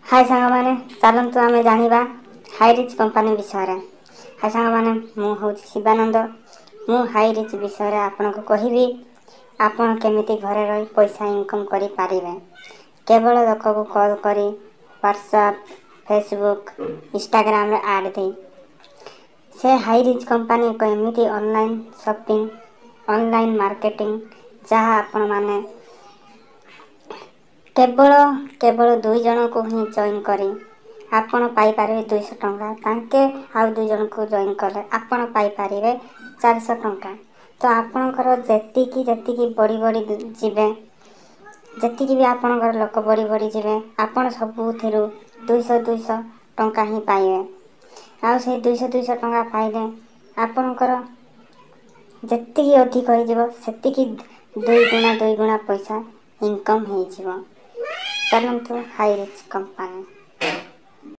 हाय सांगमाने चलतु आमे जानिबा high rich company विषय रे। हाय सांगमाने मु हूँ शिवानंद। मु हाई रिच विषय आपन को कहबी आपन केमिति घरे रही पैसा इनकम करि पारिबे। केवल लोक को कॉल करी व्हाट्सएप फेसबुक इंस्टाग्राम रे ऐड दे से हाई रिच कंपनी एक एमिति ऑनलाइन शॉपिंग ऑनलाइन मार्केटिंग जहाँ आपण माने केवल 2 जन को ही जॉइन करी आपण पाई पारे 200 टंका तांके आउ 2 जन को जॉइन कले आपण पाई पारे 400 टंका। तो आपणकर जेतिकी बड़ी जिबे जेतिकी भी आपणकर लोक बड़ी जिबे आपण सबुथिरु 200 टंका ही पाइबे। आ से 200 टंका पाइले आपणकर जेतिकी अधिक होई जिवो सेतिकी 2 गुणा पैसा इनकम होई जिवो। चलंतु हाई रिच कंपनी।